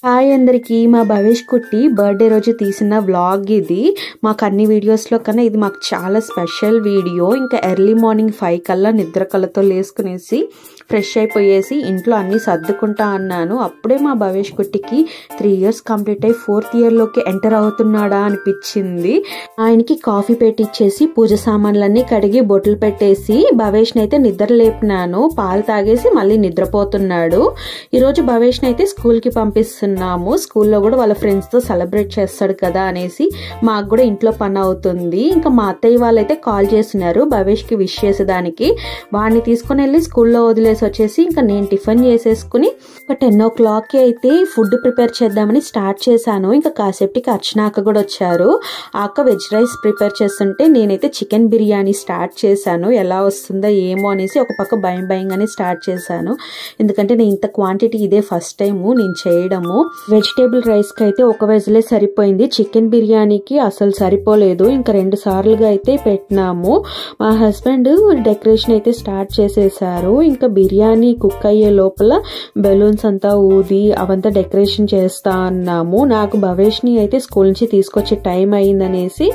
Hi అందరికీ, మా భవేష్ కుట్టి బర్త్డే రోజు తీసిన వ్లాగ్ ఇది. మాకు అన్ని వీడియోస్లో కన్నా ఇది మాకు చాలా స్పెషల్ వీడియో. ఇంకా ఎర్లీ మార్నింగ్ 5 కల్లా నిద్ర కళ్ళతో లేసుకునేసి ఫ్రెష్ అయిపోయేసి ఇంట్లో అన్నీ సర్దుకుంటా అన్నాను. అప్పుడే మా భవేష్ కుట్టికి 3 ఇయర్స్ కంప్లీట్ అయ్యి 4th ఇయర్లోకి ఎంటర్ అవుతున్నాడా అనిపించింది. ఆయనకి కాఫీ పెట్టిచ్చేసి పూజ సామాన్లన్నీ కడిగి బొట్లు పెట్టేసి భవేష్ని అయితే నిద్ర లేపినాను. పాలు తాగేసి మళ్ళీ నిద్రపోతున్నాడు. ఈరోజు భవేష్ని అయితే స్కూల్కి పంపిస్తున్నాము. స్కూల్లో కూడా వాళ్ళ ఫ్రెండ్స్తో సెలబ్రేట్ చేస్తాడు కదా అనేసి మాకు కూడా ఇంట్లో పని అవుతుంది. ఇంకా మా అత్తయ్య వాళ్ళైతే కాల్ చేస్తున్నారు భవేష్కి విష్ చేసేదానికి. వాడిని తీసుకుని వెళ్ళి స్కూల్లో వదిలేసి వచ్చేసి ఇంకా నేను టిఫిన్ చేసేసుకుని ఒక 10 o'clock అయితే ఫుడ్ ప్రిపేర్ చేద్దామని స్టార్ట్ చేశాను. ఇంకా కాసేపటికి అర్చన అక్క కూడా వచ్చారు. ఆ అక్క వెజ్ రైస్ ప్రిపేర్ చేస్తుంటే నేనైతే చికెన్ బిర్యానీ స్టార్ట్ చేశాను. ఎలా వస్తుందో ఏమో అనేసి ఒక పక్క భయంగానే స్టార్ట్ చేశాను. ఎందుకంటే నేను ఇంత క్వాంటిటీ ఇదే ఫస్ట్ టైము నేను చేయడము. వెజిటేబుల్ రైస్కి అయితే ఒక వెజ్లే సరిపోయింది. చికెన్ బిర్యానీకి అసలు సరిపోలేదు. ఇంకా 2 సార్లుగా అయితే పెట్టినాము. మా హస్బెండ్ డెకరేషన్ అయితే స్టార్ట్ చేసేసారు. ఇంకా బిర్యానీ కుక్ అయ్యే లోపల బెలూన్స్ అంతా ఊది అవంతా డెకరేషన్ చేస్తా అన్నాము. నాకు భవేష్ని అయితే స్కూల్ నుంచి తీసుకొచ్చే టైం అయిందనేసి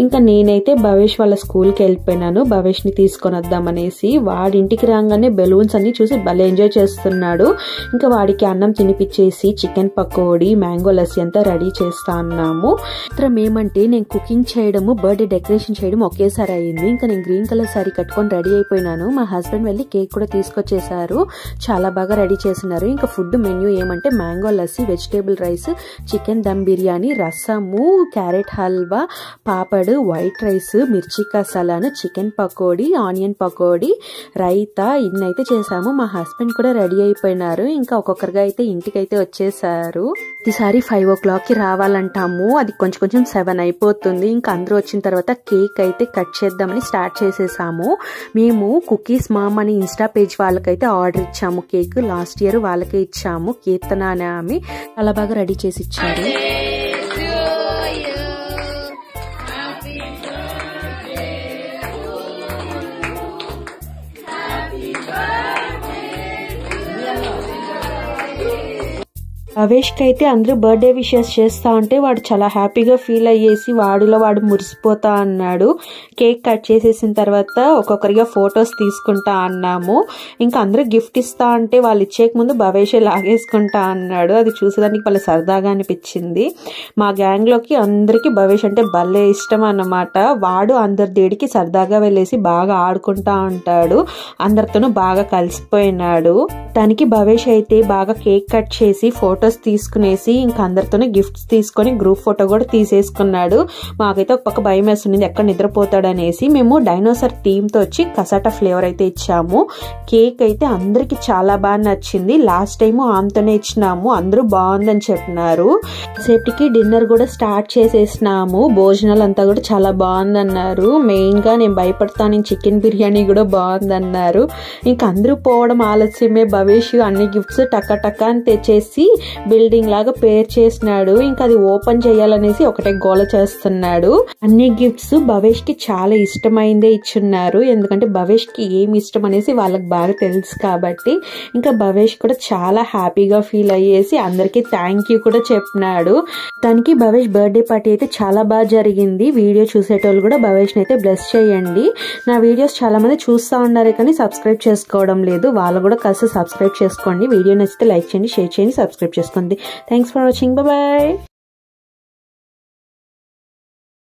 ఇంకా నేనైతే భవేష్ వాళ్ళ స్కూల్కి వెళ్ళిపోయినాను. భవేష్ని తీసుకొని వద్దామనేసి వాడి ఇంటికి రాగానే బెలూన్స్ అన్ని చూసి భలే ఎంజాయ్ చేస్తున్నాడు. ఇంకా వాడికి అన్నం తినిపించేసి చికెన్ పకోడీ మ్యాంగో లస్సీ అంతా రెడీ చేస్తా అన్నాము. మాత్రం ఏమంటే నేను కుకింగ్ చేయడము బర్త్డే డెకరేషన్ చేయడం ఒకేసారి అయ్యింది. ఇంకా నేను గ్రీన్ కలర్ సారీ కట్టుకొని రెడీ అయిపోయినాను. మా హస్బెండ్ వెళ్ళి కేక్ కూడా తీసుకొచ్చేసారు. చాలా బాగా రెడీ చేస్తున్నారు. ఇంకా ఫుడ్ మెన్యూ ఏమంటే mango lassi, vegetable rice, chicken dum biryani, rasam, carrot halwa, papad, white rice, mirchi కసాలాను, చికెన్ పకోడీ, ఆనియన్ పకోడీ, రైతా ఇన్నైతే చేసాము. మా హస్బెండ్ కూడా రెడీ అయిపోయినారు. ఇంకా ఒక్కొక్కరిగా అయితే ఇంటికైతే వచ్చేసారు. ఈసారి 5 o'clockకి రావాలంటాము. అది కొంచెం 7 అయిపోతుంది. ఇంకా అందరూ వచ్చిన తర్వాత కేక్ అయితే కట్ చేద్దామని స్టార్ట్ చేసేసాము. మేము కుకీస్ మామ్ అని ఇన్స్టా పేజ్ వాళ్ళకైతే ఆర్డర్ ఇచ్చాము. కేక్ లాస్ట్ ఇయర్ వాళ్ళకే ఇచ్చాము. కీర్తన అనే ఆమె చాలా బాగా రెడీ చేసి ఇచ్చారు. భవేష్కి అయితే అందరూ బర్త్డే విషెస్ చేస్తా ఉంటే వాడు చాలా హ్యాపీగా ఫీల్ అయ్యేసి వాడిలో వాడు మురిసిపోతా అన్నాడు. కేక్ కట్ చేసేసిన తర్వాత ఒక్కొక్కరిగా ఫొటోస్ తీసుకుంటా అన్నాము. ఇంకా అందరూ గిఫ్ట్ ఇస్తా అంటే వాళ్ళు ఇచ్చేక ముందు భవేషే లాగేసుకుంటా అన్నాడు. అది చూసేదానికి వాళ్ళ సరదాగా అనిపించింది. మా గ్యాంగ్లోకి అందరికీ భవేష్ అంటే భలే ఇష్టం అన్నమాట. వాడు అందరి దేడికి సరదాగా వెళ్ళేసి బాగా ఆడుకుంటా ఉంటాడు. అందరితోనూ బాగా కలిసిపోయినాడు. దానికి భవేష్ అయితే బాగా కేక్ కట్ చేసి ఫొటోస్ తీసుకునేసి ఇంకా అందరితోనే గిఫ్ట్స్ తీసుకొని గ్రూప్ ఫోటో కూడా తీసేసుకున్నాడు. మాకైతే ఒక పక్క భయం వేస్తుంది ఎక్కడ నిద్రపోతాడు అనేసి. మేము డైనోసార్ థీమ్ తో వచ్చి కసాటా ఫ్లేవర్ అయితే ఇచ్చాము. కేక్ అయితే అందరికి చాలా బాగా నచ్చింది. లాస్ట్ టైం ఆమెతోనే ఇచ్చినాము. అందరూ బాగుందని చెప్పినారు. సేపటికి డిన్నర్ కూడా స్టార్ట్ చేసేసినాము. భోజనాలు అంతా కూడా చాలా బాగుందన్నారు. మెయిన్ గా నేను భయపడతాను చికెన్ బిర్యానీ కూడా బాగుందన్నారు. ఇంకా అందరూ పోవడం ఆలస్యమే. భవేష్ అన్ని గిఫ్ట్స్ టక్క అని తెచ్చేసి బిల్డింగ్ లాగా పేర్ చేసినాడు. ఇంకా అది ఓపెన్ చేయాలనేసి ఒకటే గోల చేస్తున్నాడు. అన్ని గిఫ్ట్స్ భవేష్ కి చాలా ఇష్టమైందే ఇచ్చున్నారు. ఎందుకంటే భవేష్ కి ఏమి ఇష్టం అనేసి వాళ్ళకి బాగా తెలుసు కాబట్టి. ఇంకా భవేష్ కూడా చాలా హ్యాపీగా ఫీల్ అయ్యేసి అందరికి థ్యాంక్ యూ కూడా చెప్పినాడు. దానికి భవేష్ బర్త్డే పార్టీ అయితే చాలా బాగా జరిగింది. వీడియో చూసేటోళ్ళు కూడా భవేష్ అయితే బ్లెస్ చేయండి. నా వీడియోస్ చాలా మంది చూస్తూ ఉన్నారు కానీ సబ్స్క్రైబ్ చేసుకోవడం లేదు. వాళ్ళు కూడా కాస్త సబ్స్క్రైబ్ చేసుకోండి. వీడియో నచ్చితే లైక్ చేయండి, షేర్ చేయండి, సబ్స్క్రైబ్ చేసుకోండి. Thanks for watching. బాయ్.